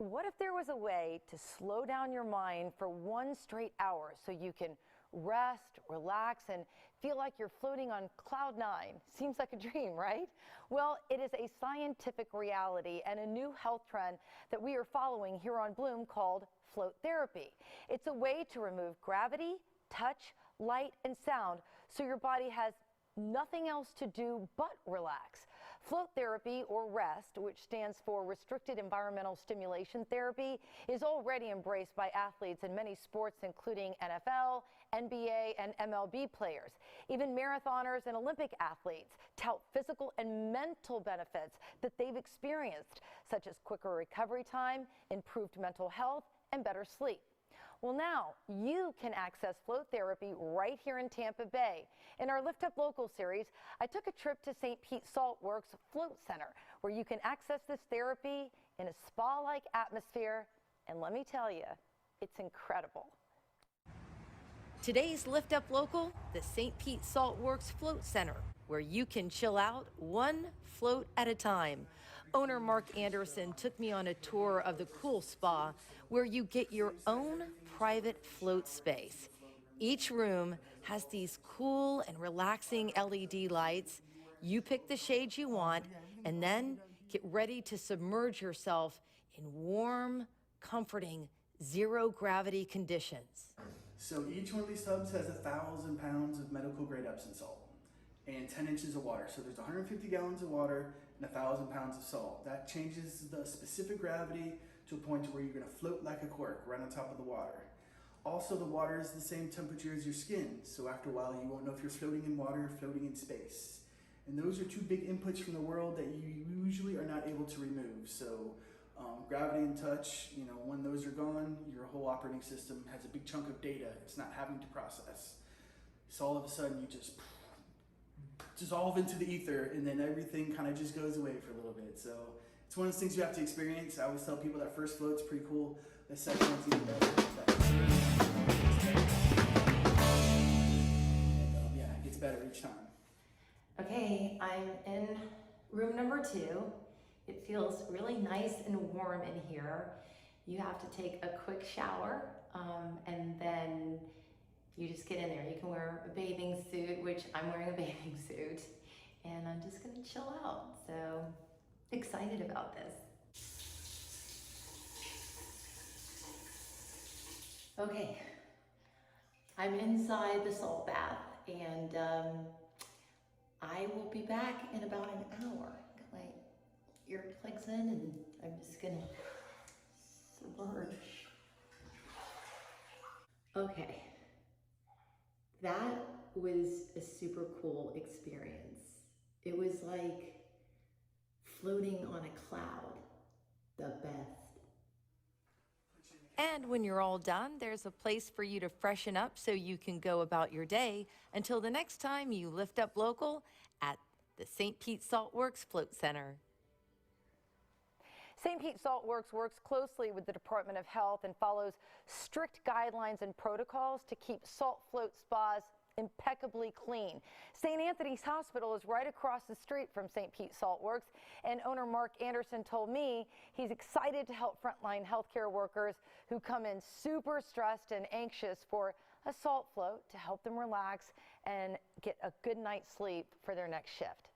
What if there was a way to slow down your mind for 1 straight hour so you can rest, relax, and feel like you're floating on cloud 9? Seems like a dream, right? Well, it is a scientific reality and a new health trend that we are following here on Bloom called float therapy. It's a way to remove gravity, touch, light, and sound so your body has nothing else to do but relax. Float therapy, or REST, which stands for Restricted Environmental Stimulation Therapy, is already embraced by athletes in many sports, including NFL, NBA, and MLB players. Even marathoners and Olympic athletes tout physical and mental benefits that they've experienced, such as quicker recovery time, improved mental health, and better sleep. Well, now you can access float therapy right here in Tampa Bay. In our Lift Up Local series, I took a trip to St. Pete Saltworks Float Center, where you can access this therapy in a spa-like atmosphere. And let me tell you, it's incredible. Today's Lift Up Local, the St. Pete Saltworks Float Center, where you can chill out one float at a time. Owner Mark Anderson took me on a tour of the cool spa where you get your own private float space. Each room has these cool and relaxing LED lights. You pick the shades you want and then get ready to submerge yourself in warm, comforting, zero-gravity conditions. So each one of these tubs has 1,000 pounds of medical grade Epsom salt and 10 inches of water. So there's 150 gallons of water and 1,000 pounds of salt. That changes the specific gravity to a point where you're gonna float like a cork right on top of the water. Also, the water is the same temperature as your skin. So after a while, you won't know if you're floating in water or floating in space. And those are two big inputs from the world that you usually are not able to remove. So gravity and touch, when those are gone, your whole operating system has a big chunk of data it's not having to process. So all of a sudden you just dissolve into the ether and then everything kind of just goes away for a little bit. So it's one of those things you have to experience. I always tell people that first float's pretty cool. The second one's even better. And yeah, it gets better each time. Okay, I'm in room number 2. It feels really nice and warm in here. You have to take a quick shower and then you just get in there. You can wear a bathing suit, which I'm wearing a bathing suit, and I'm just gonna chill out. So excited about this. Okay, I'm inside the salt bath and I will be back in about an hour. Got my earplugs in and I'm just gonna submerge. Okay, that was a super cool experience. It was like floating on a cloud, the best. And when you're all done, there's a place for you to freshen up so you can go about your day until the next time you lift up local at the St. Pete Saltworks Float Center. St. Pete Saltworks works closely with the Department of Health and follows strict guidelines and protocols to keep salt float spas impeccably clean. St. Anthony's Hospital is right across the street from St. Pete Saltworks, and owner Mark Anderson told me he's excited to help frontline healthcare workers who come in super stressed and anxious for a salt float to help them relax and get a good night's sleep for their next shift.